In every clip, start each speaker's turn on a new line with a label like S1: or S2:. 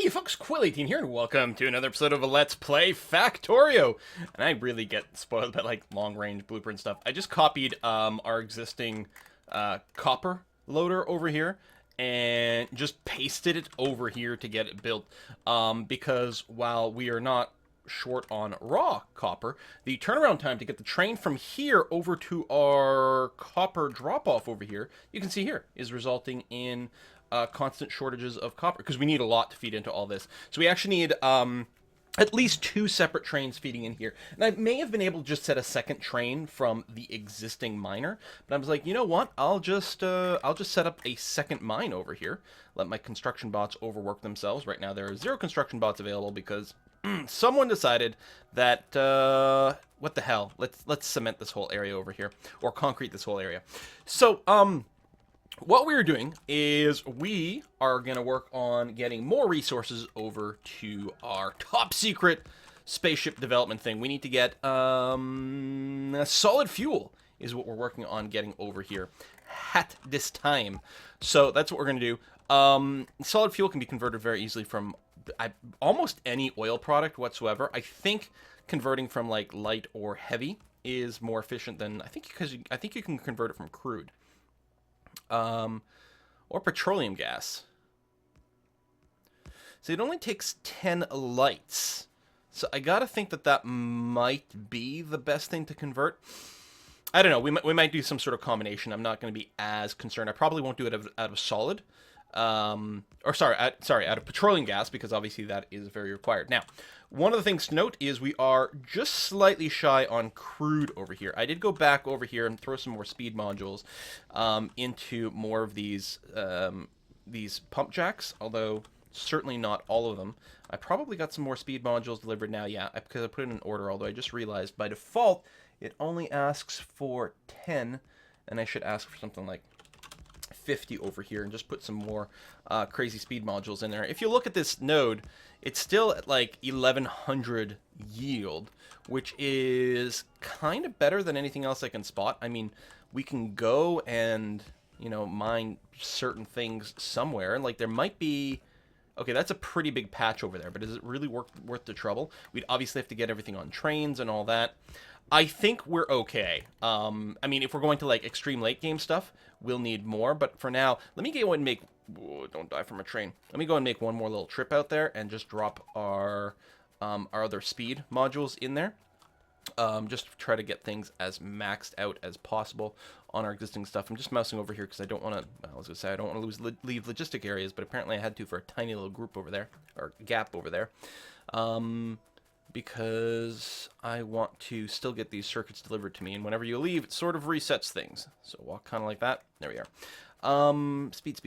S1: Hey folks, Quill18 here, and welcome to another episode of a Let's Play Factorio. And I really get spoiled by like long-range blueprint stuff. I just copied our existing copper loader over here and just pasted it over here to get it built. Because while we are not short on raw copper, the turnaround time to get the train from here over to our copper drop-off over here, you can see here, is resulting in constant shortages of copper, because we need a lot to feed into all this. So we actually need at least two separate trains feeding in here. And I may have been able to just set a second train from the existing miner, but I was like, you know what? I'll just set up a second mine over here. Let my construction bots overwork themselves. Right now there are 0 construction bots available because someone decided that what the hell? Let's cement this whole area over here, or concrete this whole area. So what we're doing is we are going to work on getting more resources over to our top secret spaceship development thing. We need to get solid fuel is what we're working on getting over here at this time. So that's what we're going to do. Solid fuel can be converted very easily from almost any oil product whatsoever. I think converting from like light or heavy is more efficient than I think you can convert it from crude. Or petroleum gas. So it only takes 10 lights. So I gotta think that might be the best thing to convert. I don't know. We might do some sort of combination. I'm not going to be as concerned. I probably won't do it out of solid. Out of petroleum gas, because obviously that is very required. Now, one of the things to note is we are just slightly shy on crude over here. I did go back over here and throw some more speed modules into more of these pump jacks, although certainly not all of them. I probably got some more speed modules delivered now, yeah, because I put it in order, although I just realized by default it only asks for 10, and I should ask for something like 50 over here and just put some more crazy speed modules in there. If you look at this node, it's still at like 1100 yield, which is kind of better than anything else I can spot. I mean, we can go and, you know, mine certain things somewhere, and like there might be... Okay, that's a pretty big patch over there, but is it really worth the trouble? We'd obviously have to get everything on trains and all that. I think we're okay. I mean, if we're going to like extreme late game stuff, we'll need more. But for now, let me go and make... Whoa, don't die from a train. Let me go and make one more little trip out there and just drop our other speed modules in there. Just to try to get things as maxed out as possible on our existing stuff. I'm just mousing over here because I don't want to... I was going to say I don't want to leave logistic areas, but apparently I had to for a tiny little group over there, or gap over there. Because I want to still get these circuits delivered to me, and whenever you leave, it sort of resets things. So walk kind of like that. There we are. Speed.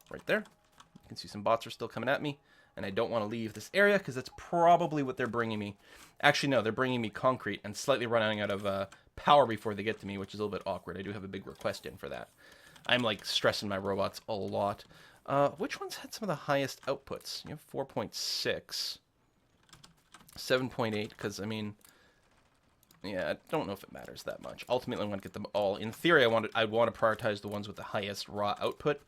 S1: Right there. You can see some bots are still coming at me, and I don't want to leave this area because that's probably what they're bringing me. Actually, no, they're bringing me concrete and slightly running out of power before they get to me, which is a little bit awkward. I do have a big request in for that. I'm like stressing my robots a lot. Which ones had some of the highest outputs? You have 4.6. 7.8, because, I mean, yeah, I don't know if it matters that much. Ultimately, I want to get them all. In theory, I'd want to prioritize the ones with the highest raw output,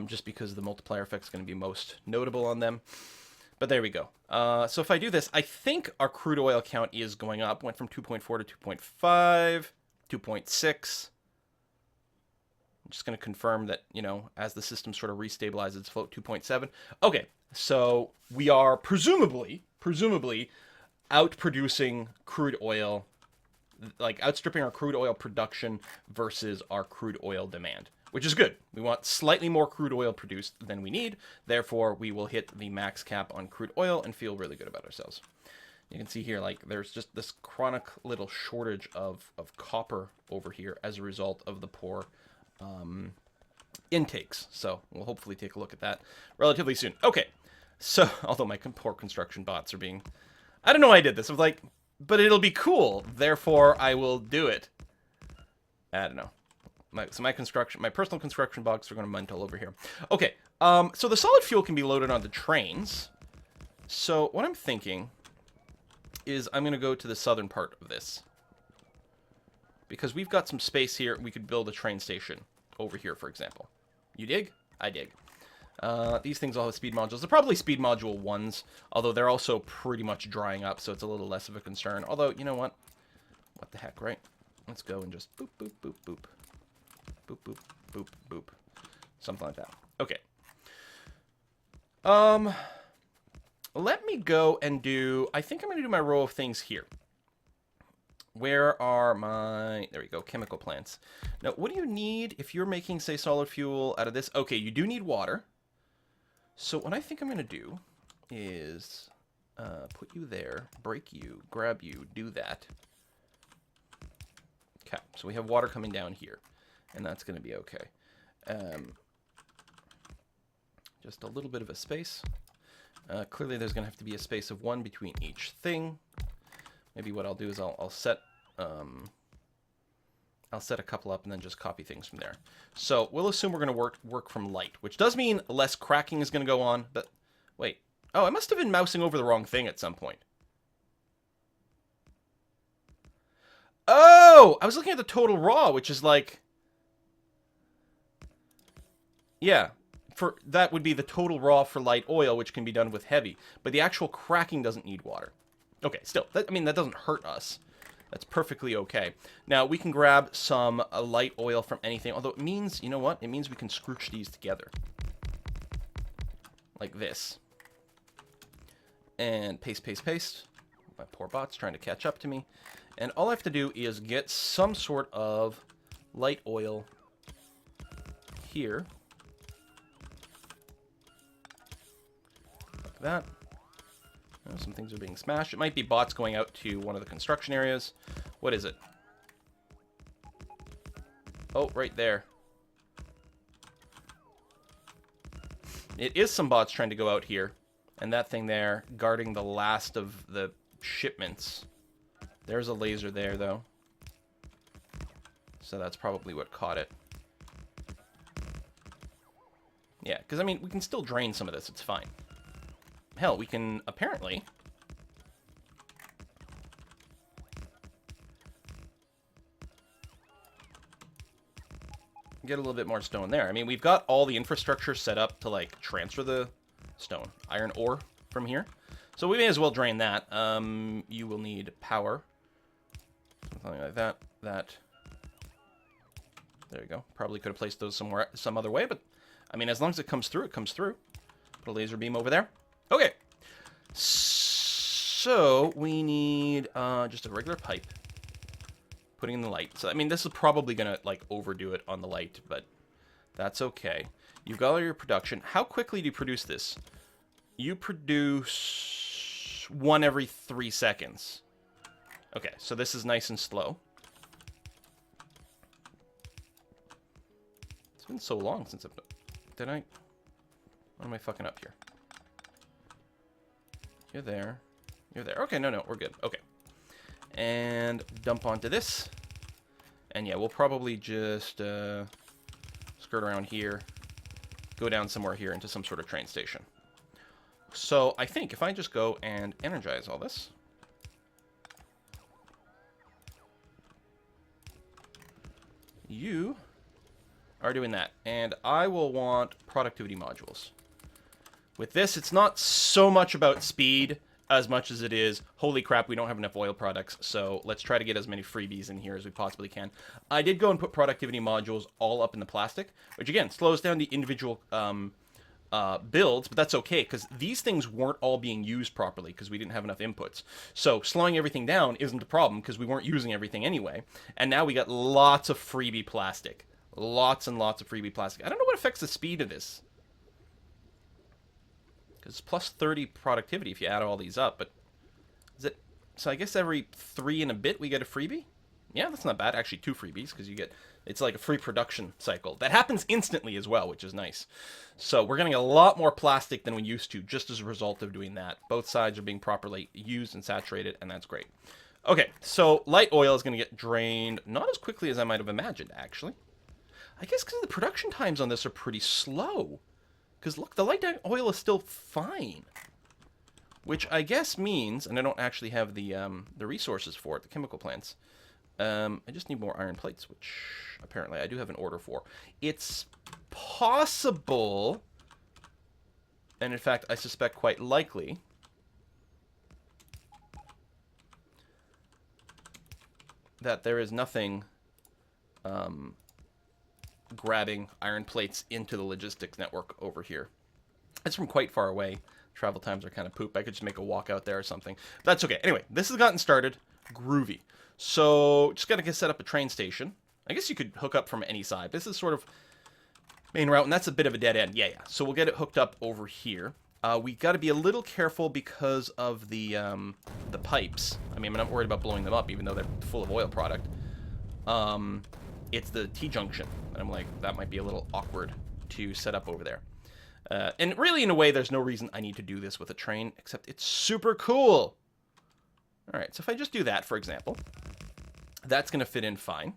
S1: just because the multiplier effect is going to be most notable on them. But there we go. So if I do this, I think our crude oil count is going up. Went from 2.4 to 2.5, 2.6. I'm just going to confirm that, you know, as the system sort of restabilizes, float 2.7. Okay, so we are presumably outproducing crude oil, like outstripping our crude oil production versus our crude oil demand, which is good. We want slightly more crude oil produced than we need. Therefore, we will hit the max cap on crude oil and feel really good about ourselves. You can see here, like, there's just this chronic little shortage of copper over here as a result of the poor intakes. So we'll hopefully take a look at that relatively soon. Okay, so, although my poor construction bots are being... I don't know why I did this. I was like, but it'll be cool, therefore I will do it. I don't know. My personal construction bots are going to mental over here. Okay, so the solid fuel can be loaded onto trains. So what I'm thinking is I'm going to go to the southern part of this. Because we've got some space here, we could build a train station over here, for example. You dig? I dig. These things all have speed modules. They're probably speed module 1s, although they're also pretty much drying up, so it's a little less of a concern. Although, you know what? What the heck, right? Let's go and just boop, boop, boop, boop. Boop, boop, boop, boop. Something like that. Okay. Let me go and do... I think I'm going to do my row of things here. Where are my... There we go, chemical plants. Now, what do you need if you're making, say, solid fuel out of this? Okay, you do need water. So what I think I'm going to do is put you there, break you, grab you, do that. Okay, so we have water coming down here, and that's going to be okay. Just a little bit of a space. Clearly there's going to have to be a space of 1 between each thing. Maybe what I'll do is I'll set a couple up and then just copy things from there. So we'll assume we're going to work from light, which does mean less cracking is going to go on. But wait, oh, I must have been mousing over the wrong thing at some point. Oh, I was looking at the total raw, which is like, yeah, for that would be the total raw for light oil, which can be done with heavy. But the actual cracking doesn't need water. Okay, still, I mean, that doesn't hurt us. That's perfectly okay. Now, we can grab some light oil from anything, although it means, you know what? It means we can scrooge these together. Like this. And paste, paste, paste. My poor bot's trying to catch up to me. And all I have to do is get some sort of light oil here. Like that. Some things are being smashed. It might be bots going out to one of the construction areas. What is it? Oh, right there. It is some bots trying to go out here. And that thing there, guarding the last of the shipments. There's a laser there, though. So that's probably what caught it. Yeah, because, I mean, we can still drain some of this. It's fine. Hell, we can apparently get a little bit more stone there. I mean, we've got all the infrastructure set up to, like, transfer the stone, iron ore from here. So we may as well drain that. You will need power. Something like that. That. There you go. Probably could have placed those somewhere, some other way, but, I mean, as long as it comes through, it comes through. Put a laser beam over there. Okay, so we need just a regular pipe putting in the light. So, I mean, this is probably going to, like, overdo it on the light, but that's okay. You've got all your production. How quickly do you produce this? You produce 1 every 3 seconds. Okay, so this is nice and slow. It's been so long since I've... Did I... What am I fucking up here? You're there. You're there. Okay, no, we're good. Okay. And dump onto this. And yeah, we'll probably just skirt around here. Go down somewhere here into some sort of train station. So I think if I just go and energize all this. You are doing that. And I will want productivity modules. With this, it's not so much about speed as much as it is, holy crap, we don't have enough oil products, so let's try to get as many freebies in here as we possibly can. I did go and put productivity modules all up in the plastic, which again, slows down the individual builds, but that's okay, because these things weren't all being used properly, because we didn't have enough inputs. So slowing everything down isn't a problem, because we weren't using everything anyway, and now we got lots of freebie plastic. Lots and lots of freebie plastic. I don't know what affects the speed of this. Because it's plus 30 productivity if you add all these up, but is it... So I guess every 3 and a bit we get a freebie? Yeah, that's not bad. Actually, 2 freebies, because you get... It's like a free production cycle. That happens instantly as well, which is nice. So we're getting a lot more plastic than we used to, just as a result of doing that. Both sides are being properly used and saturated, and that's great. Okay, so light oil is going to get drained not as quickly as I might have imagined, actually. I guess because the production times on this are pretty slow. Because, look, the light oil is still fine. Which I guess means, and I don't actually have the resources for it, the chemical plants. I just need more iron plates, which apparently I do have an order for. It's possible And in fact, I suspect quite likely that there is nothing grabbing iron plates into the logistics network over here. It's from quite far away. Travel times are kind of poop. I could just make a walk out there or something. But that's okay. Anyway, this has gotten started. Groovy. So, just got to set up a train station. I guess you could hook up from any side. This is sort of main route, and that's a bit of a dead end. Yeah. So we'll get it hooked up over here. We got to be a little careful because of the pipes. I mean, I'm not worried about blowing them up, even though they're full of oil product. It's the T-junction. And I'm like, that might be a little awkward to set up over there. And really, in a way, there's no reason I need to do this with a train, except it's super cool. All right, so if I just do that, for example, that's going to fit in fine.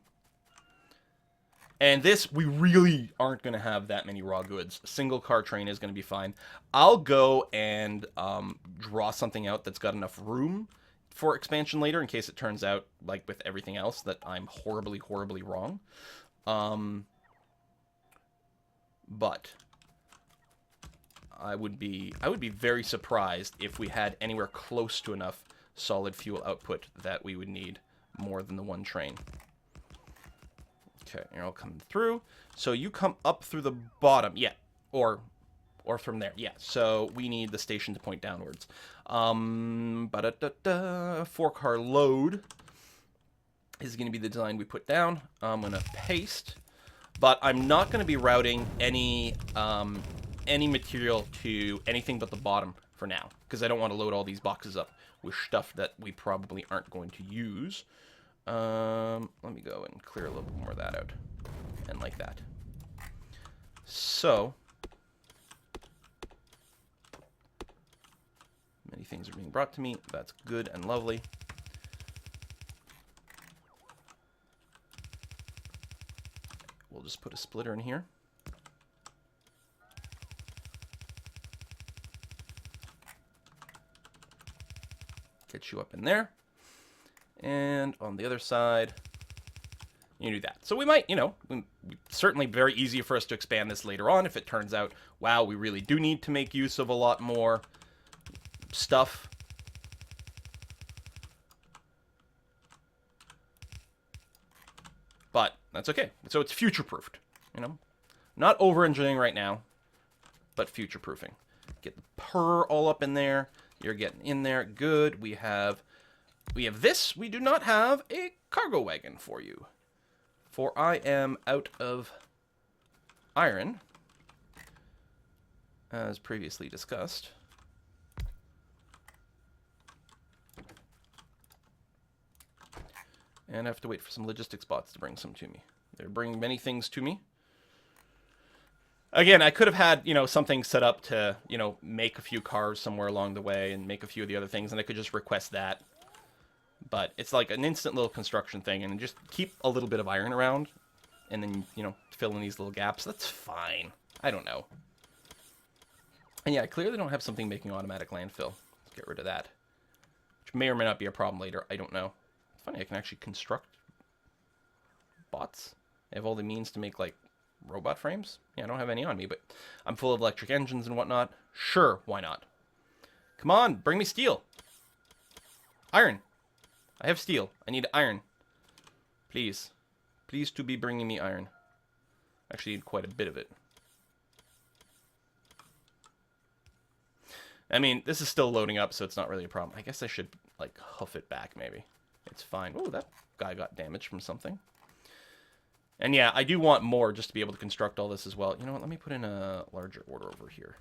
S1: And this, we really aren't going to have that many raw goods. A single car train is going to be fine. I'll go and draw something out that's got enough room for expansion later, in case it turns out, like with everything else, that I'm horribly, horribly wrong. But I would be very surprised if we had anywhere close to enough solid fuel output that we would need more than the one train. Okay, you're all coming through. So you come up through the bottom, yeah, or from there, yeah. So we need the station to point downwards. 4-car load is going to be the design we put down. I'm going to paste, but I'm not going to be routing any material to anything but the bottom for now, because I don't want to load all these boxes up with stuff that we probably aren't going to use. Let me go and clear a little bit more of that out. And like that. So, many things are being brought to me. That's good and lovely. We'll just put a splitter in here. Get you up in there. And on the other side, you do that. So we might, certainly very easy for us to expand this later on if it turns out, wow, we really do need to make use of a lot more stuff. But that's okay. So it's future-proofed, Not over-engineering right now, but future-proofing. Get the purr all up in there. You're getting in there. Good. We have this. We do not have a cargo wagon for you. For I am out of iron, as previously discussed. And I have to wait for some logistics bots to bring some to me. They're bringing many things to me. Again, I could have had, something set up to, make a few cars somewhere along the way and make a few of the other things, and I could just request that. But it's like an instant little construction thing, and just keep a little bit of iron around, and then, fill in these little gaps. That's fine. I don't know. And yeah, I clearly don't have something making automatic landfill. Let's get rid of that. Which may or may not be a problem later. I don't know. It's funny, I can actually construct bots. I have all the means to make, robot frames. Yeah, I don't have any on me, but I'm full of electric engines and whatnot. Sure, why not? Come on, bring me steel. Iron. I have steel. I need iron. Please. Please to be bringing me iron. Actually need quite a bit of it. I mean, this is still loading up, so it's not really a problem. I guess I should, hoof it back, maybe. It's fine. Oh, that guy got damaged from something. And yeah, I do want more just to be able to construct all this as well. You know what? Let me put in a larger order over here.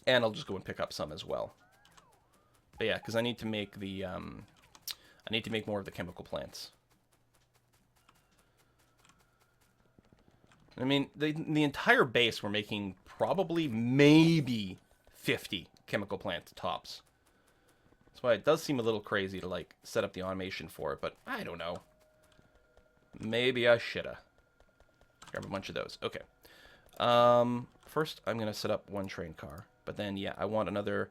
S1: And I'll just go and pick up some as well. But yeah, because I need to make the, I need to make more of the chemical plants. I mean, the entire base we're making probably maybe 50 chemical plant tops. That's why it does seem a little crazy to, set up the automation for it, but I don't know. Maybe I shoulda. Grab a bunch of those. Okay. First, I'm going to set up one train car. But then, yeah, I want another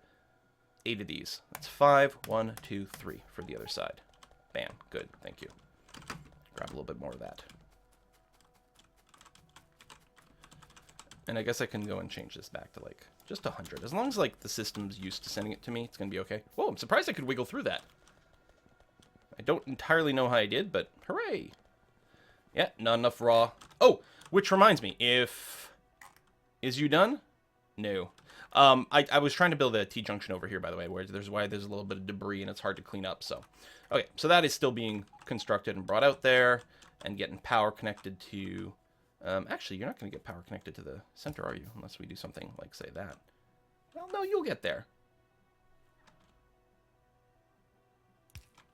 S1: 8 of these. That's 5. 1, 2, 3 for the other side. Bam. Good. Thank you. Grab a little bit more of that. And I guess I can go and change this back to, like, just 100. As long as, like, the system's used to sending it to me, it's going to be okay. Whoa, I'm surprised I could wiggle through that. I don't entirely know how I did, but hooray. Yeah, not enough raw. Oh, which reminds me, if... Is you done? No. I was trying to build a T-junction over here, by the way, where there's a little bit of debris and it's hard to clean up, so... Okay, so that is still being constructed and brought out there, and getting power connected to... actually, you're not going to get power connected to the center, are you? Unless we do something like, say, that. Well, no, you'll get there.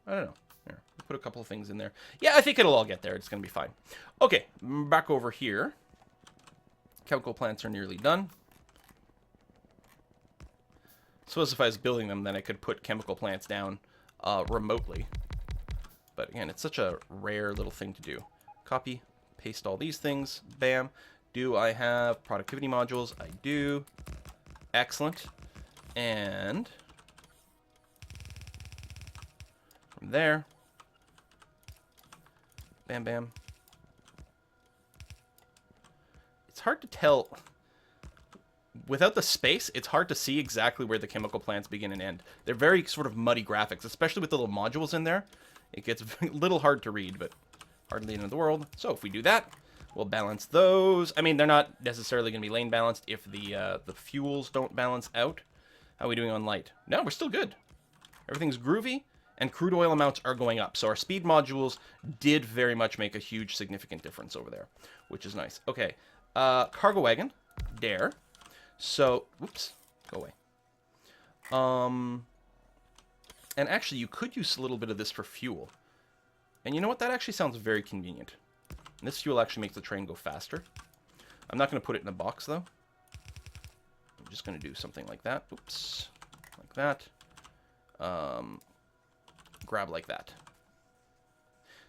S1: I don't know. Here, put a couple of things in there. Yeah, I think it'll all get there. It's going to be fine. Okay, back over here. Chemical plants are nearly done. Suppose if I was building them, then I could put chemical plants down remotely. But again, it's such a rare little thing to do. Copy, paste all these things. Bam. Do I have productivity modules? I do. Excellent. And from there, bam, bam. It's hard to tell. Without the space, it's hard to see exactly where the chemical plants begin and end. They're very sort of muddy graphics, especially with the little modules in there. It gets a little hard to read, but hardly the end of the world. So if we do that, we'll balance those. I mean, they're not necessarily going to be lane balanced if the fuels don't balance out. How are we doing on light? No, we're still good. Everything's groovy, and crude oil amounts are going up. So our speed modules did very much make a huge, significant difference over there, which is nice. Okay, cargo wagon, there. So, whoops, go away. And actually, you could use a little bit of this for fuel. And you know what? That actually sounds very convenient. And this fuel actually makes the train go faster. I'm not going to put it in a box, though. I'm just going to do something like that. Oops. Like that. Grab like that.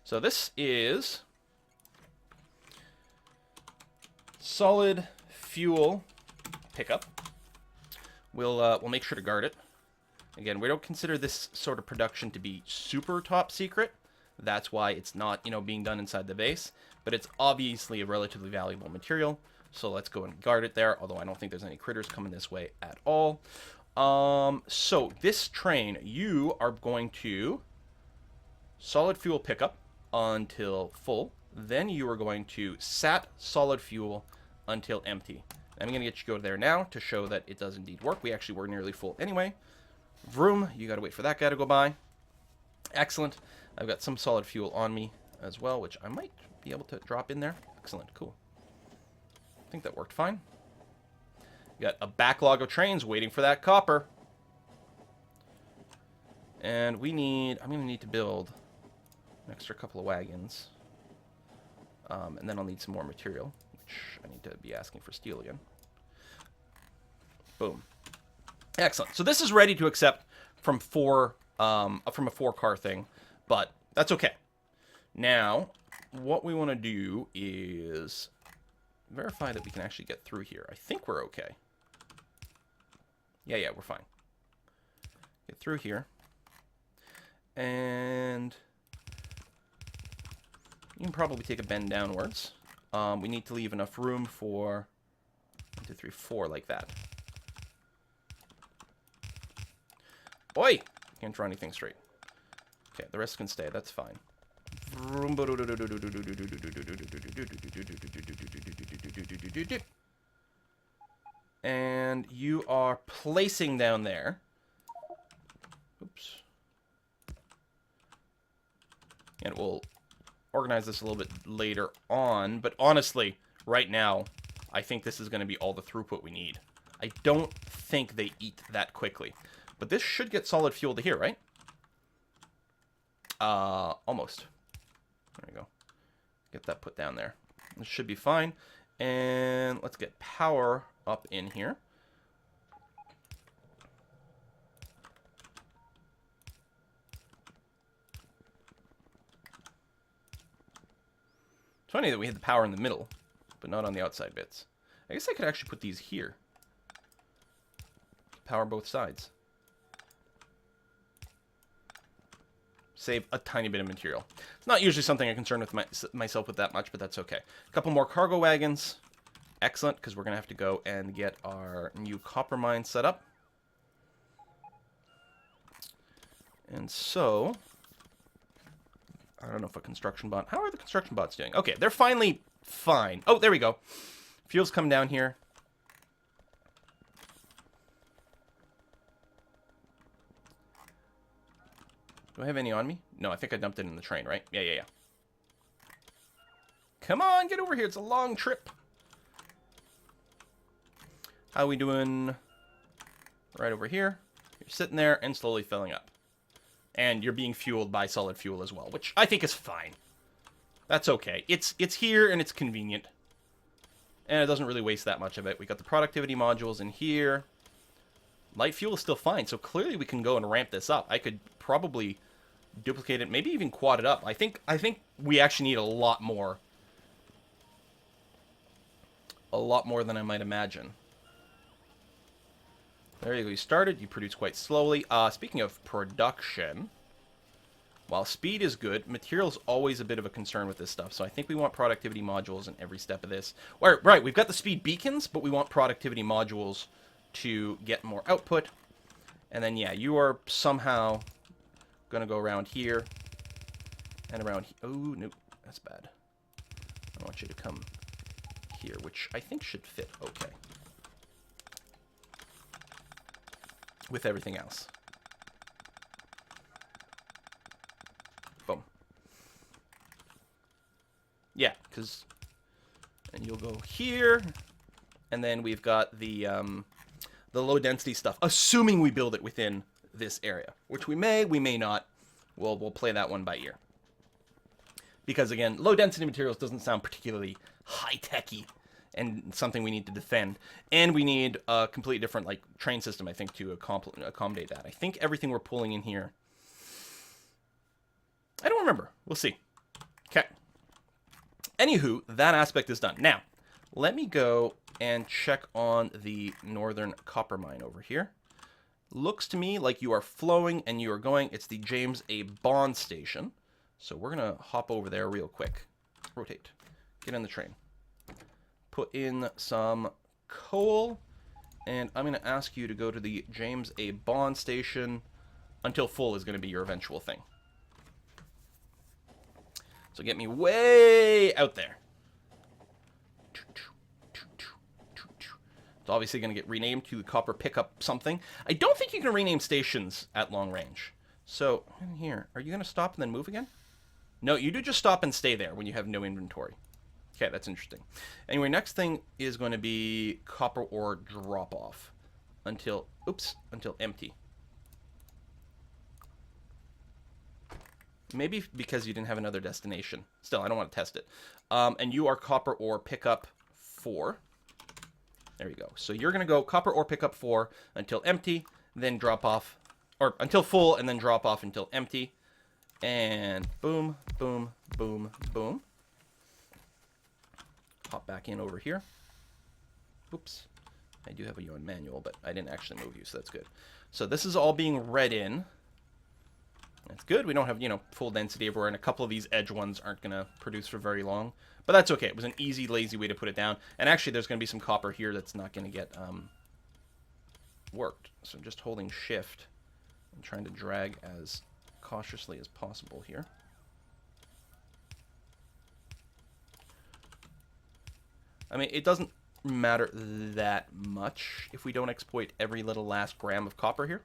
S1: So this is solid fuel pickup. We'll make sure to guard it. Again, we don't consider this sort of production to be super top secret. That's why it's not, you know, being done inside the base. But it's obviously a relatively valuable material. So let's go and guard it there. Although I don't think there's any critters coming this way at all. So this train, you are going to solid fuel pickup until full. Then you are going to sat solid fuel until empty. I'm going to get you to go there now to show that it does indeed work. We actually were nearly full anyway. Vroom, you got to wait for that guy to go by. Excellent. I've got some solid fuel on me as well, which I might be able to drop in there. Excellent, cool. I think that worked fine. Got a backlog of trains waiting for that copper. And I'm going to need to build an extra couple of wagons. And then I'll need some more material, which I need to be asking for steel again. Boom. Excellent. So this is ready to accept from a 4-car thing, but that's okay. Now, what we want to do is verify that we can actually get through here. I think we're okay. Yeah, we're fine. Get through here. And you can probably take a bend downwards. We need to leave enough room for 1, 2, 3, 4 like that. Oi! Can't draw anything straight. Okay, the rest can stay. That's fine. And you are placing down there. Oops. And we'll organize this a little bit later on. But honestly, right now, I think this is going to be all the throughput we need. I don't think they eat that quickly. But this should get solid fuel to here, right? Almost. There we go. Get that put down there. This should be fine. And let's get power up in here. It's funny that we had the power in the middle, but not on the outside bits. I guess I could actually put these here. Power both sides. Save a tiny bit of material. It's not usually something I concern with myself with that much, but that's okay. A couple more cargo wagons. Excellent, because we're going to have to go and get our new copper mine set up. And so, I don't know if a construction bot... How are the construction bots doing? Okay, they're finally fine. Oh, there we go. Fuel's come down here. Do I have any on me? No, I think I dumped it in the train, right? Yeah. Come on, get over here. It's a long trip. How are we doing? Right over here. You're sitting there and slowly filling up. And you're being fueled by solid fuel as well, which I think is fine. That's okay. It's here and it's convenient. And it doesn't really waste that much of it. We got the productivity modules in here. Light fuel is still fine, so clearly we can go and ramp this up. I could probably duplicate it, maybe even quad it up. I think we actually need a lot more. A lot more than I might imagine. There you go. You started. You produce quite slowly. Speaking of production, while speed is good, material is always a bit of a concern with this stuff. So I think we want productivity modules in every step of this. Right, we've got the speed beacons, but we want productivity modules to get more output. And then, yeah, you are somehow going to go around here and around here. Oh, no, that's bad. I want you to come here, which I think should fit okay with everything else. Boom. Yeah, because... And you'll go here, and then we've got the low density stuff, assuming we build it within this area, which we may not. We'll play that one by ear. Because again, low density materials doesn't sound particularly high-techy and something we need to defend. And we need a completely different like train system, I think, to accommodate that. I think everything we're pulling in here... I don't remember. We'll see. Okay. Anywho, that aspect is done. Now, let me go and check on the northern copper mine over here. Looks to me like you are flowing and you are going. It's the James A. Bond station. So we're going to hop over there real quick. Rotate. Get in the train. Put in some coal. And I'm going to ask you to go to the James A. Bond station until full is going to be your eventual thing. So get me way out there. It's obviously going to get renamed to the Copper Pickup something. I don't think you can rename stations at long range. So, in here, are you going to stop and then move again? No, you do just stop and stay there when you have no inventory. Okay, that's interesting. Anyway, next thing is going to be copper ore drop-off until empty. Maybe because you didn't have another destination. Still, I don't want to test it. And you are copper ore pickup 4. There you go. So you're going to go copper ore pickup 4 until empty, then drop off, or until full, and then drop off until empty. And boom, boom, boom, boom. Hop back in over here. Oops. I do have you on manual, but I didn't actually move you, so that's good. So this is all being read in. That's good. We don't have, full density everywhere, and a couple of these edge ones aren't going to produce for very long. But that's okay. It was an easy, lazy way to put it down. And actually, there's going to be some copper here that's not going to get worked. So I'm just holding shift and trying to drag as cautiously as possible here. I mean, it doesn't matter that much if we don't exploit every little last gram of copper here.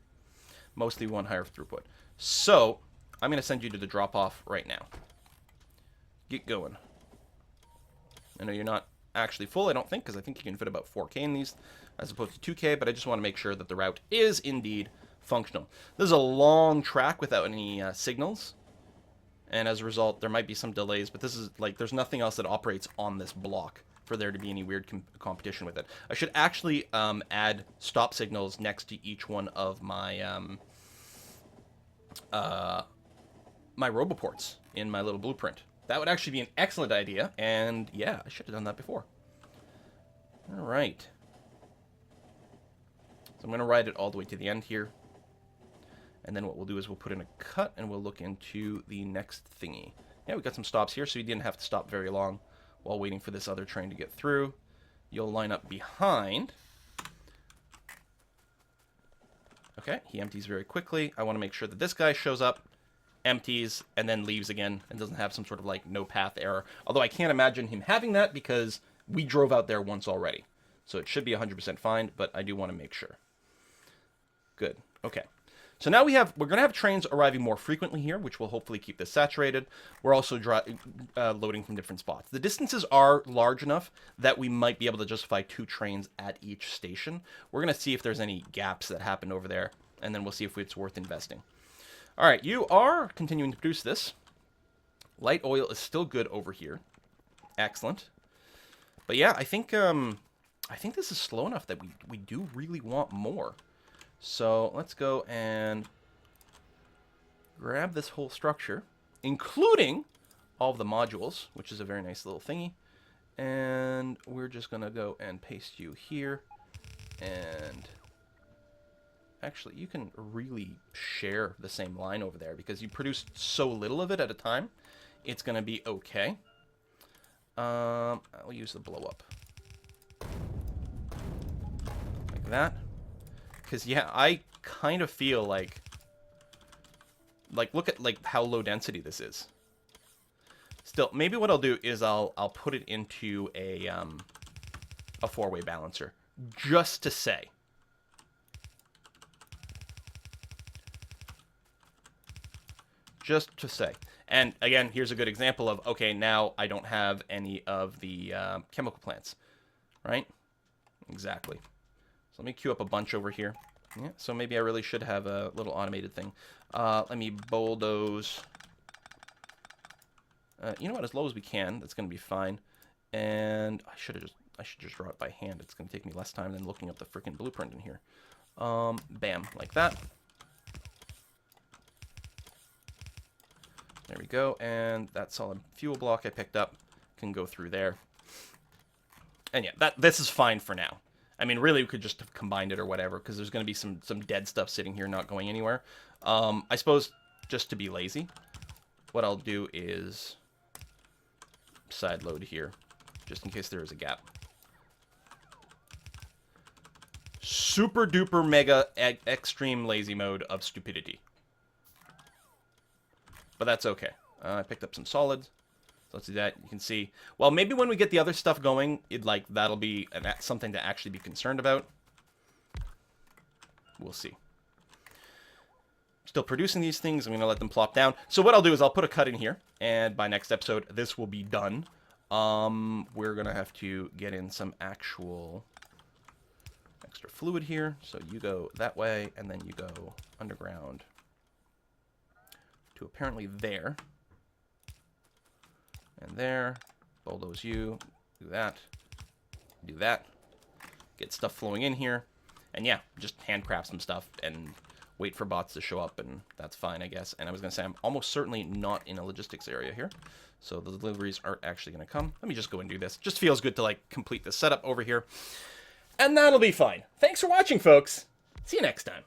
S1: Mostly we want higher throughput. So, I'm going to send you to the drop-off right now. Get going. I know you're not actually full, I don't think, because I think you can fit about 4K in these as opposed to 2K, but I just want to make sure that the route is indeed functional. This is a long track without any signals, and as a result, there might be some delays, but this is, there's nothing else that operates on this block for there to be any weird competition with it. I should actually add stop signals next to each one of my my roboports in my little blueprint. That would actually be an excellent idea, and yeah, I should have done that before. All right. So I'm going to ride it all the way to the end here, and then what we'll do is we'll put in a cut, and we'll look into the next thingy. Yeah, we got some stops here, so you didn't have to stop very long while waiting for this other train to get through. you'll line up behind. Okay, he empties very quickly. I want to make sure that this guy shows up, empties, and then leaves again, and doesn't have some sort of, like, no path error. Although I can't imagine him having that because we drove out there once already. So it should be 100% fine, but I do want to make sure. Good. Okay. So now we're going to have trains arriving more frequently here, which will hopefully keep this saturated. We're also loading from different spots. The distances are large enough that we might be able to justify 2 trains at each station. We're going to see if there's any gaps that happen over there, and then we'll see if it's worth investing. All right, you are continuing to produce this. Light oil is still good over here. Excellent. But yeah, I think this is slow enough that we do really want more. So let's go and grab this whole structure, including all of the modules, which is a very nice little thingy. And we're just going to go and paste you here. And actually, you can really share the same line over there because you produce so little of it at a time. It's going to be okay. I'll use the blow up. Like that. Because, yeah, I kind of feel like, look at, like, how low density this is. Still, maybe what I'll do is I'll put it into a 4-way balancer. Just to say. Just to say. And, again, here's a good example of, okay, now I don't have any of the chemical plants. Right? Exactly. So let me queue up a bunch over here. Yeah, so maybe I really should have a little automated thing. Let me bulldoze. You know what? As low as we can. That's going to be fine. And I should just draw it by hand. It's going to take me less time than looking up the freaking blueprint in here. Bam, like that. There we go. And that solid fuel block I picked up can go through there. And yeah, this is fine for now. I mean, really, we could just have combined it or whatever, because there's going to be some dead stuff sitting here not going anywhere. I suppose, just to be lazy, what I'll do is side load here, just in case there is a gap. Super duper mega extreme lazy mode of stupidity. But that's okay. I picked up some solids. Let's do that. You can see. Well, maybe when we get the other stuff going, that'll be something to actually be concerned about. We'll see. Still producing these things. I'm going to let them plop down. So what I'll do is I'll put a cut in here, and by next episode, this will be done. We're going to have to get in some actual extra fluid here. So you go that way, and then you go underground to apparently there. And there, bulldoze you, do that, get stuff flowing in here, and yeah, just handcraft some stuff and wait for bots to show up, and that's fine, I guess. And I was going to say, I'm almost certainly not in a logistics area here, so the deliveries aren't actually going to come. Let me just go and do this. Just feels good to, like, complete the setup over here, and that'll be fine. Thanks for watching, folks. See you next time.